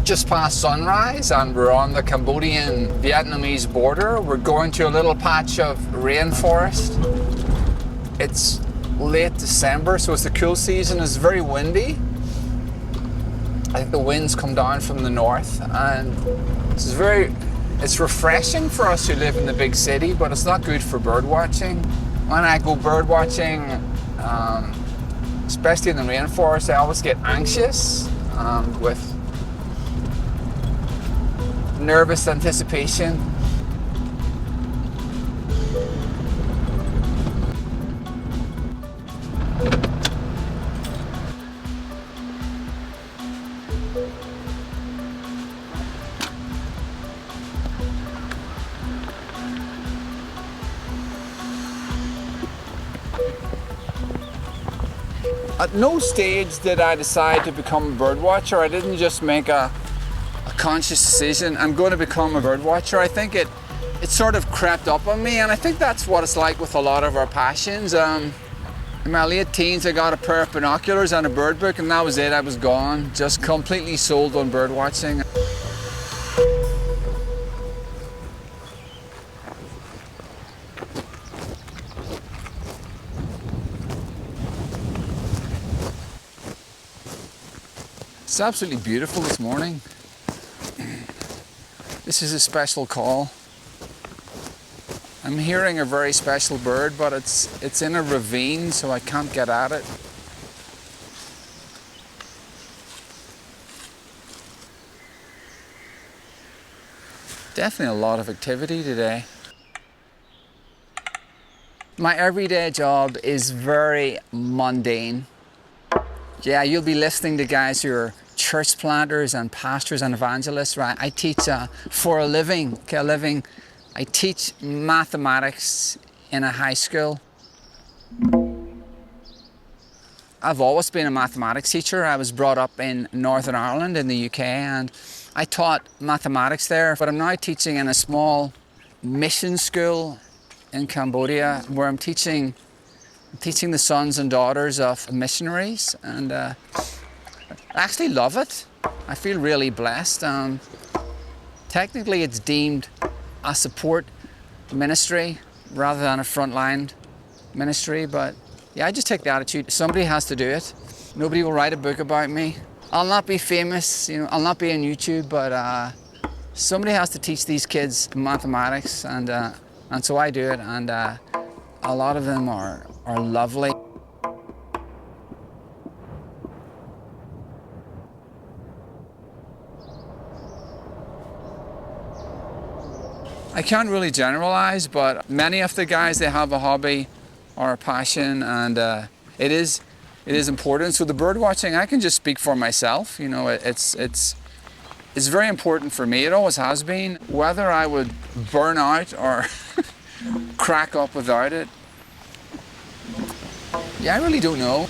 Just past sunrise and we're on the Cambodian-Vietnamese border. We're going to a little patch of rainforest. It's late December, so it's the cool season. It's very windy. I think the winds come down from the north, and it's refreshing for us who live in the big city, but it's not good for bird watching. When I go bird watching, especially in the rainforest, I always get anxious with nervous anticipation. At no stage did I decide to become a bird watcher. I didn't just make a conscious decision, I'm going to become a bird watcher. I think it sort of crept up on me, and I think that's what it's like with a lot of our passions. In my late teens I got a pair of binoculars and a bird book, and that was it. I was gone, just completely sold on bird watching. It's absolutely beautiful this morning. This is a special call. I'm hearing a very special bird, but it's in a ravine, so I can't get at it. Definitely a lot of activity today. My everyday job is very mundane. Yeah, you'll be listening to guys who are church planters and pastors and evangelists, right? I teach for a living, I teach mathematics in a high school. I've always been a mathematics teacher. I was brought up in Northern Ireland in the UK, and I taught mathematics there, but I'm now teaching in a small mission school in Cambodia where I'm teaching the sons and daughters of missionaries, and I actually love it. I feel really blessed. Technically it's deemed a support ministry rather than a frontline ministry, but yeah, I just take the attitude, somebody has to do it. Nobody will write a book about me. I'll not be famous, I'll not be on YouTube, but somebody has to teach these kids mathematics, and so I do it, and a lot of them are lovely. I can't really generalize, but many of the guys, they have a hobby or a passion, and it is important. So the bird watching, I can just speak for myself. It's very important for me. It always has been. Whether I would burn out or crack up without it, yeah, I really don't know.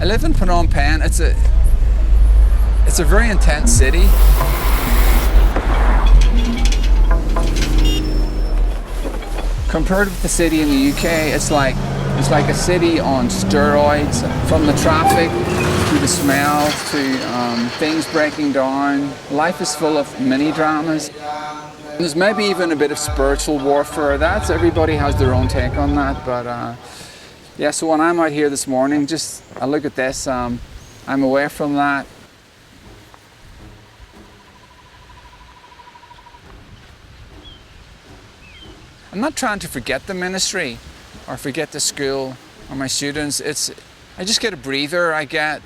I live in Phnom Penh. It's a very intense city. Compared with the city in the UK, it's like a city on steroids. From the traffic to the smell to things breaking down. Life is full of mini dramas. There's maybe even a bit of spiritual warfare. Everybody has their own take on that, but yeah. So when I'm out here this morning, I look at this. I'm away from that. I'm not trying to forget the ministry or forget the school or my students. I just get a breather. I get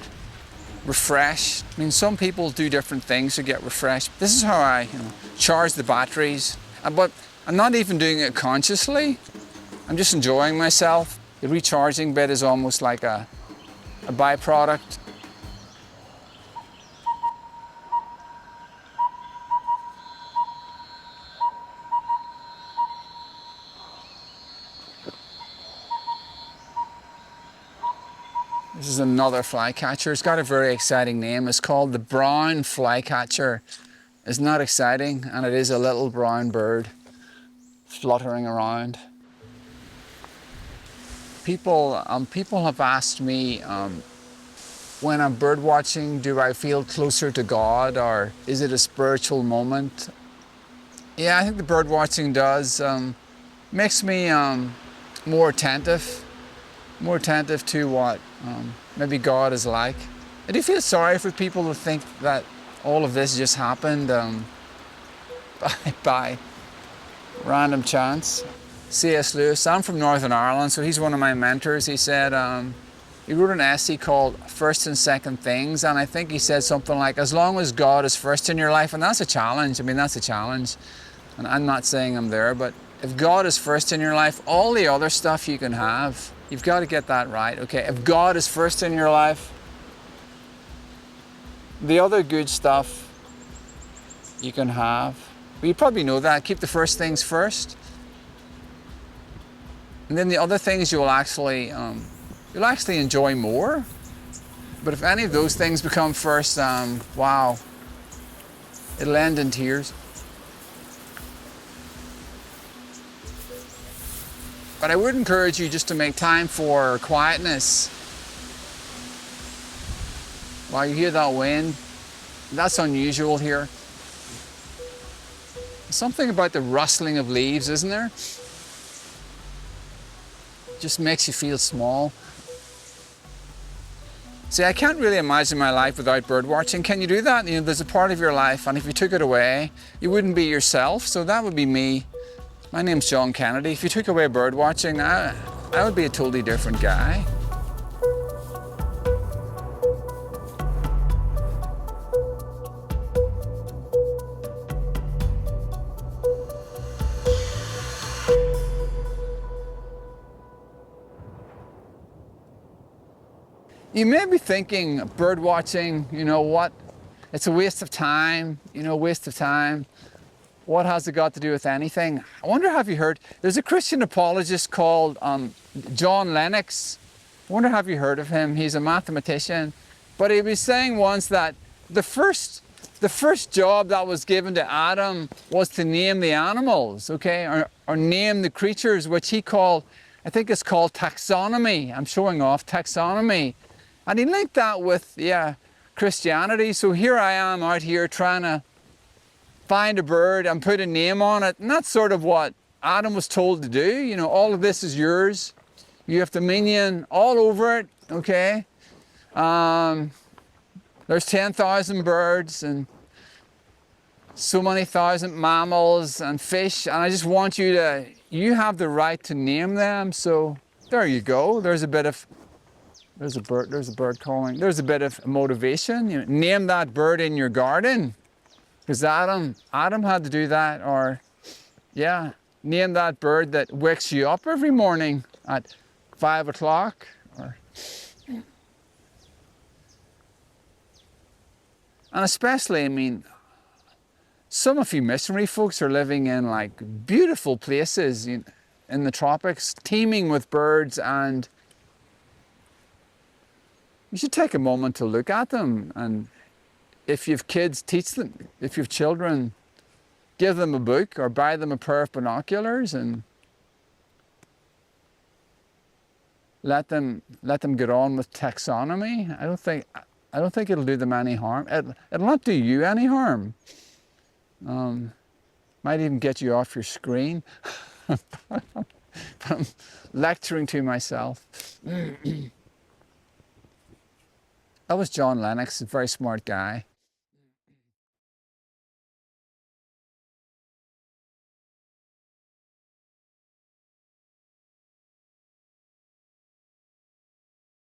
refreshed. I mean, some people do different things to get refreshed. This is how I charge the batteries. But I'm not even doing it consciously. I'm just enjoying myself. The recharging bit is almost like a byproduct. This is another flycatcher. It's got a very exciting name. It's called the brown flycatcher. It's not exciting, and it is a little brown bird fluttering around. People have asked me, when I'm bird watching, do I feel closer to God, or is it a spiritual moment? Yeah, I think the bird watching does. Makes me more attentive to what maybe God is like. I do feel sorry for people who think that all of this just happened by random chance. C.S. Lewis, I'm from Northern Ireland, so he's one of my mentors. He said, he wrote an essay called First and Second Things, and I think he said something like, as long as God is first in your life, and that's a challenge. I mean, that's a challenge. And I'm not saying I'm there, but if God is first in your life, all the other stuff you can have. You've got to get that right, okay? If God is first in your life, the other good stuff you can have. Well, you probably know that. Keep the first things first. And then the other things you'll actually enjoy more. But if any of those things become first, wow, it'll end in tears. But I would encourage you just to make time for quietness. While you hear that wind, that's unusual here. Something about the rustling of leaves, isn't there? Just makes you feel small. See, I can't really imagine my life without bird watching. Can you do that? You know, there's a part of your life, and if you took it away, you wouldn't be yourself. So that would be me. My name's John Kennedy. If you took away bird watching, I would be a totally different guy. You may be thinking, bird watching, you know what? It's a waste of time, waste of time. What has it got to do with anything? I wonder, have you heard? There's a Christian apologist called John Lennox. I wonder, have you heard of him? He's a mathematician. But he was saying once that the first job that was given to Adam was to name the animals, okay? Or name the creatures, which he called, I think it's called taxonomy. I'm showing off taxonomy. And he linked that with, Christianity. So here I am out here trying to find a bird and put a name on it. And that's sort of what Adam was told to do. You know, all of this is yours. You have dominion all over it, okay? There's 10,000 birds and so many thousand mammals and fish. And I just want you have the right to name them. So there you go. There's a bird calling. There's a bit of motivation. You know, name that bird in your garden. Because Adam had to do that, or name that bird that wakes you up every morning at 5 o'clock. And especially, I mean, some of you missionary folks are living in like beautiful places in the tropics, teeming with birds, and you should take a moment to look at them. And if you've kids, teach them. If you've children, give them a book or buy them a pair of binoculars and let them get on with taxonomy. I don't think it'll do them any harm. It'll not do you any harm. Might even get you off your screen. But I'm lecturing to myself. That was John Lennox, a very smart guy.